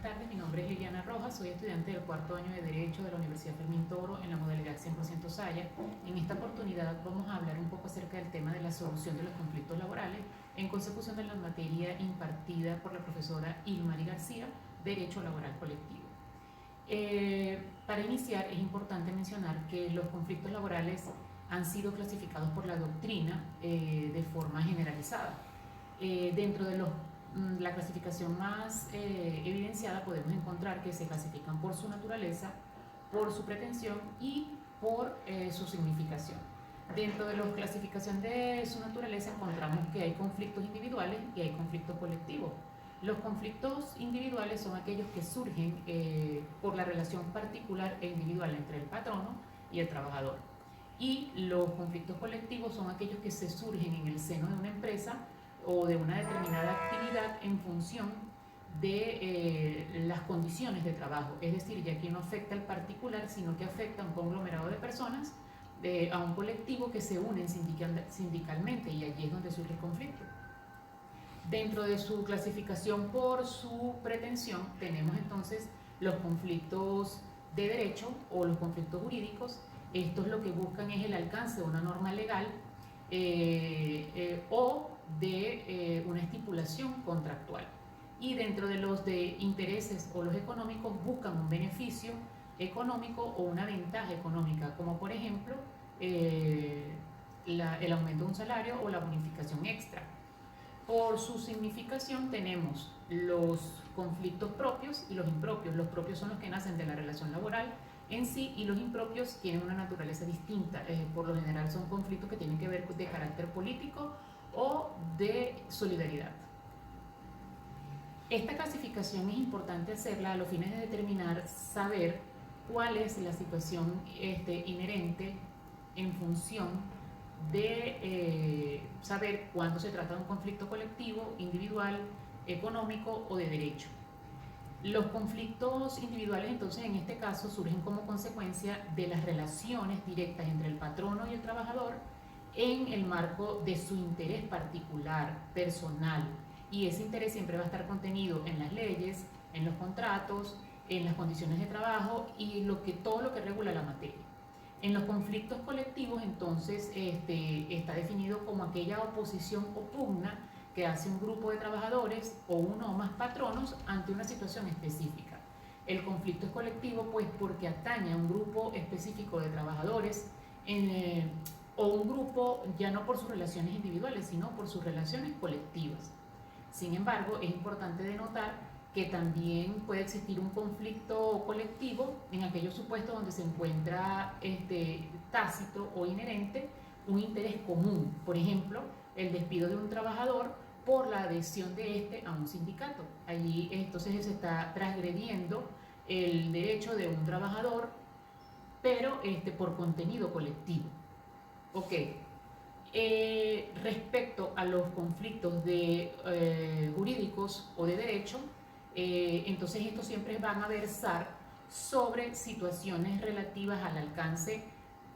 tardes. Mi nombre es Liliana Rojas, soy estudiante del cuarto año de Derecho de la Universidad Fermín Toro en la modalidad 100% Saya. En esta oportunidad vamos a hablar un poco acerca del tema de la solución de los conflictos laborales en consecución de la materia impartida por la profesora Ilmari García, Derecho Laboral Colectivo. Para iniciar es importante mencionar que los conflictos laborales han sido clasificados por la doctrina de forma generalizada. Dentro de la clasificación más evidenciada podemos encontrar que se clasifican por su naturaleza, por su pretensión y por su significación. Dentro de la clasificación de su naturaleza encontramos que hay conflictos individuales y hay conflictos colectivos. Los conflictos individuales son aquellos que surgen por la relación particular e individual entre el patrono y el trabajador. Y los conflictos colectivos son aquellos que se surgen en el seno de una empresa o de una determinada actividad en función de las condiciones de trabajo. Es decir, ya que no afecta al particular, sino que afecta a un conglomerado de personas, a un colectivo que se unen sindicalmente, y allí es donde surge el conflicto. Dentro de su clasificación por su pretensión tenemos entonces los conflictos de derecho o los conflictos jurídicos. Estos lo que buscan es el alcance de una norma legal o de una estipulación contractual. Y dentro de los de intereses o los económicos buscan un beneficio económico o una ventaja económica, como por ejemplo el aumento de un salario o la bonificación extra. Por su significación tenemos los conflictos propios y los impropios. Los propios son los que nacen de la relación laboral en sí, y los impropios tienen una naturaleza distinta. Por lo general son conflictos que tienen que ver de carácter político o de solidaridad. Esta clasificación es importante hacerla a los fines de determinar, saber cuál es la situación inherente en función de saber cuándo se trata de un conflicto colectivo, individual, económico o de derecho. Los conflictos individuales entonces en este caso surgen como consecuencia de las relaciones directas entre el patrono y el trabajador en el marco de su interés particular, personal, y ese interés siempre va a estar contenido en las leyes, en los contratos, en las condiciones de trabajo y todo lo que regula la materia. En los conflictos colectivos entonces está definido como aquella oposición o pugna que hace un grupo de trabajadores o uno o más patronos ante una situación específica. El conflicto es colectivo pues porque atañe a un grupo específico de trabajadores o un grupo ya no por sus relaciones individuales sino por sus relaciones colectivas. Sin embargo, es importante denotar que también puede existir un conflicto colectivo en aquellos supuestos donde se encuentra tácito o inherente un interés común. Por ejemplo, el despido de un trabajador por la adhesión de a un sindicato. Allí entonces se está transgrediendo el derecho de un trabajador, pero por contenido colectivo. Ok. Respecto a los conflictos jurídicos o de derecho, entonces estos siempre van a versar sobre situaciones relativas al alcance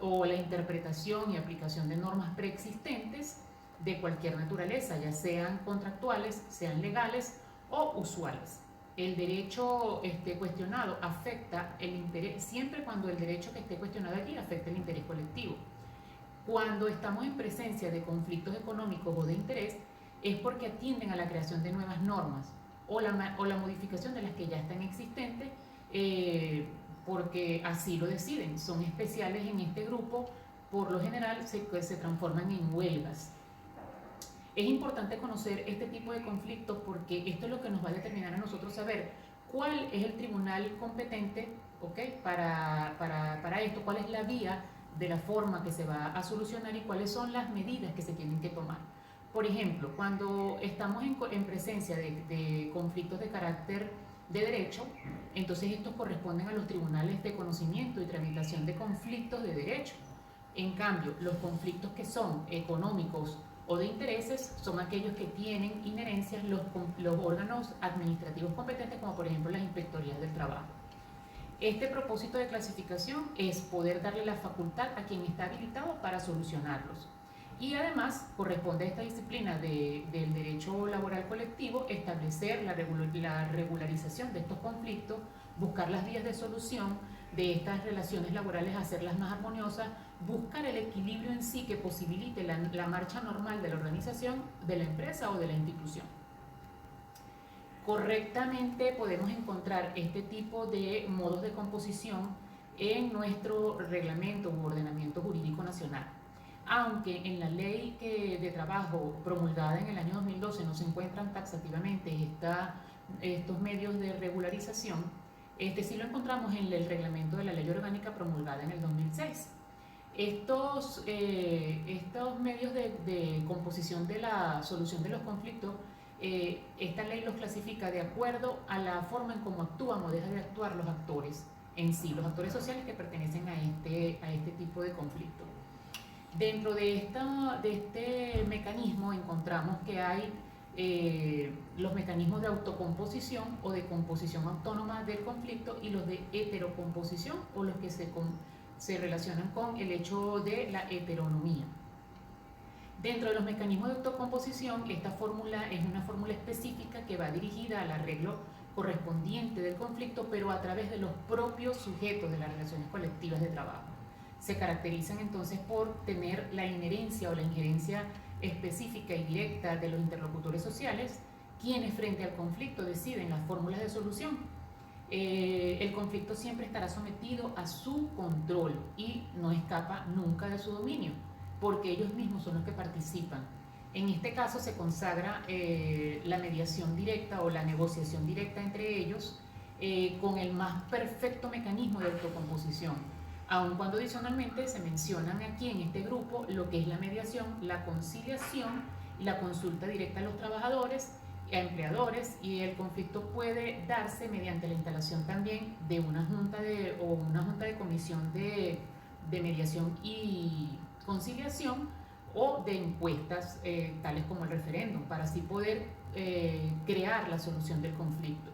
o la interpretación y aplicación de normas preexistentes de cualquier naturaleza, ya sean contractuales, sean legales o usuales. El derecho cuestionado afecta el interés, siempre cuando el derecho que esté cuestionado allí afecta el interés colectivo. Cuando estamos en presencia de conflictos económicos o de interés, es porque atienden a la creación de nuevas normas o la modificación de las que ya están existentes, porque así lo deciden. Son especiales en este grupo, por lo general se transforman en huelgas. Es importante conocer este tipo de conflictos porque esto es lo que nos va a determinar a nosotros saber cuál es el tribunal competente, ¿okay? para esto, cuál es la vía de la forma que se va a solucionar y cuáles son las medidas que se tienen que tomar. Por ejemplo, cuando estamos en presencia de conflictos de carácter de derecho, entonces estos corresponden a los tribunales de conocimiento y tramitación de conflictos de derecho. En cambio, los conflictos que son económicos o de intereses son aquellos que tienen inherencias los órganos administrativos competentes, como por ejemplo las inspectorías del trabajo. Este propósito de clasificación es poder darle la facultad a quien está habilitado para solucionarlos. Y además corresponde a esta disciplina del derecho laboral colectivo establecer la regularización de estos conflictos, buscar las vías de solución de estas relaciones laborales, hacerlas más armoniosas, buscar el equilibrio en sí que posibilite la marcha normal de la organización, de la empresa o de la institución. Correctamente podemos encontrar este tipo de modos de composición en nuestro reglamento u ordenamiento jurídico nacional. Aunque en la ley de trabajo promulgada en el año 2012 no se encuentran taxativamente estos medios de regularización, sí lo encontramos en el reglamento de la ley orgánica promulgada en el 2006. Estos medios de composición de la solución de los conflictos, esta ley los clasifica de acuerdo a la forma en cómo actúan o dejan de actuar los actores en sí, los actores sociales que pertenecen a este tipo de conflicto. Dentro de este mecanismo encontramos que hay los mecanismos de autocomposición o de composición autónoma del conflicto y los de heterocomposición o los que se relacionan con el hecho de la heteronomía. Dentro de los mecanismos de autocomposición, esta fórmula es una fórmula específica que va dirigida al arreglo correspondiente del conflicto, pero a través de los propios sujetos de las relaciones colectivas de trabajo. Se caracterizan entonces por tener la inherencia o la injerencia específica y directa de los interlocutores sociales, quienes frente al conflicto deciden las fórmulas de solución. El conflicto siempre estará sometido a su control y no escapa nunca de su dominio, porque ellos mismos son los que participan. En este caso se consagra la mediación directa o la negociación directa entre ellos con el más perfecto mecanismo de autocomposición, aun cuando adicionalmente se mencionan aquí en este grupo lo que es la mediación, la conciliación, la consulta directa a los trabajadores, a empleadores, y el conflicto puede darse mediante la instalación también de una junta de comisión de mediación y conciliación o de encuestas tales como el referéndum, para así poder crear la solución del conflicto.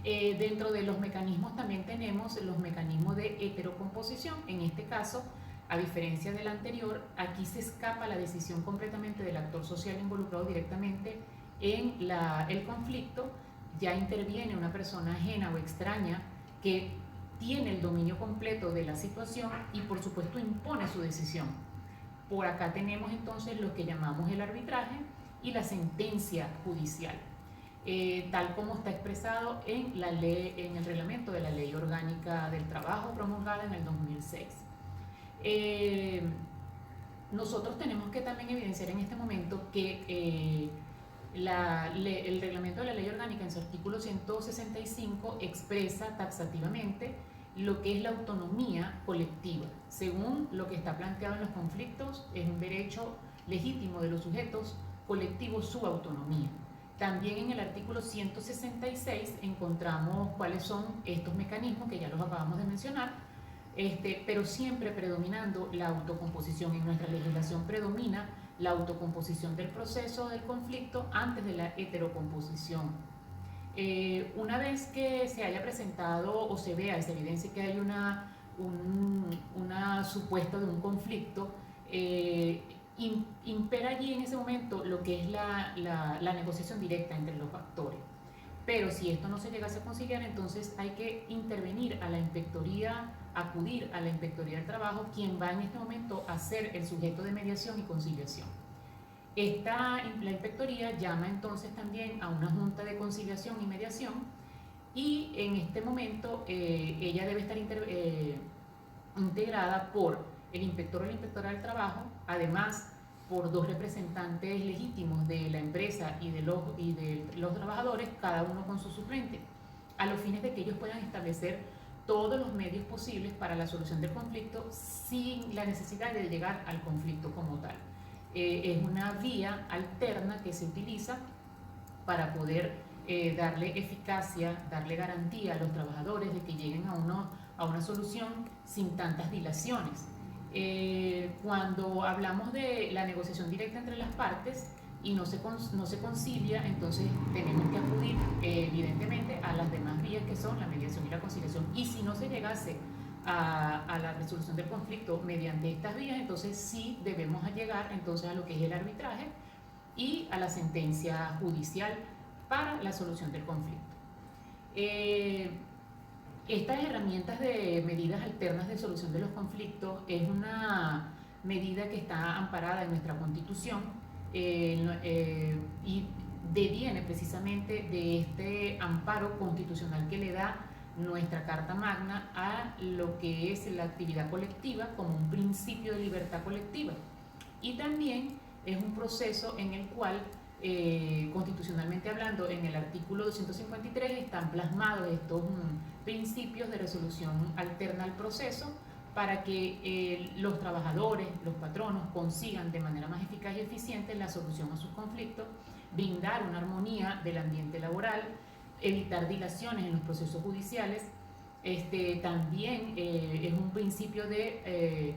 Dentro de los mecanismos también tenemos los mecanismos de heterocomposición. En este caso, a diferencia del anterior, aquí se escapa la decisión completamente del actor social involucrado directamente en el conflicto. Ya interviene una persona ajena o extraña que tiene el dominio completo de la situación y por supuesto impone su decisión. Por acá tenemos entonces lo que llamamos el arbitraje y la sentencia judicial, tal como está expresado en el reglamento de la Ley Orgánica del Trabajo promulgada en el 2006. Nosotros tenemos que también evidenciar en este momento que el reglamento de la Ley Orgánica en su artículo 165 expresa taxativamente lo que es la autonomía colectiva. Según lo que está planteado en los conflictos, es un derecho legítimo de los sujetos colectivos su autonomía. También en el artículo 166 encontramos cuáles son estos mecanismos que ya los acabamos de mencionar, pero siempre predominando la autocomposición. En nuestra legislación predomina la autocomposición del proceso del conflicto antes de la heterocomposición. Una vez que se haya presentado o se evidencia que hay una supuesto de un conflicto, impera allí en ese momento lo que es la negociación directa entre los actores. Pero si esto no se llegase a conciliar, entonces hay que intervenir a la inspectoría, acudir a la inspectoría del trabajo, quien va en este momento a ser el sujeto de mediación y conciliación. La inspectoría llama entonces también a una junta de conciliación y mediación, y en este momento ella debe estar integrada por el inspector o la inspectora del trabajo, además por dos representantes legítimos de la empresa y de los trabajadores, cada uno con su suplente, a los fines de que ellos puedan establecer todos los medios posibles para la solución del conflicto sin la necesidad de llegar al conflicto como tal. Es una vía alterna que se utiliza para poder darle eficacia, darle garantía a los trabajadores de que lleguen a una solución sin tantas dilaciones. Cuando hablamos de la negociación directa entre las partes y no se concilia, entonces tenemos que acudir evidentemente a las demás vías que son la mediación y la conciliación. Y si no se llegase a la resolución del conflicto mediante estas vías, entonces sí debemos llegar entonces a lo que es el arbitraje y a la sentencia judicial para la solución del conflicto. Estas herramientas de medidas alternas de solución de los conflictos es una medida que está amparada en nuestra Constitución y deviene precisamente de este amparo constitucional que le da nuestra Carta Magna a lo que es la actividad colectiva como un principio de libertad colectiva. Y también es un proceso en el cual, constitucionalmente hablando, en el artículo 253 están plasmados estos principios de resolución alterna al proceso para que los trabajadores, los patronos, consigan de manera más eficaz y eficiente la solución a sus conflictos, brindar una armonía del ambiente laboral, evitar dilaciones en los procesos judiciales. También es un principio de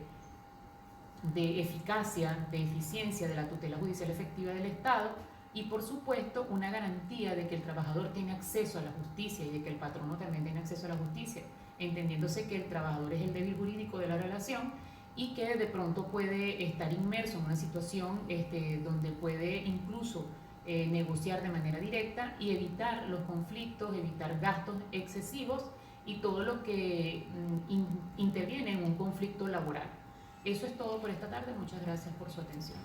eficacia, de eficiencia de la tutela judicial efectiva del Estado y, por supuesto, una garantía de que el trabajador tiene acceso a la justicia y de que el patrono también tiene acceso a la justicia, entendiéndose que el trabajador es el débil jurídico de la relación y que de pronto puede estar inmerso en una situación donde puede incluso negociar de manera directa y evitar los conflictos, evitar gastos excesivos y todo lo que interviene en un conflicto laboral. Eso es todo por esta tarde. Muchas gracias por su atención.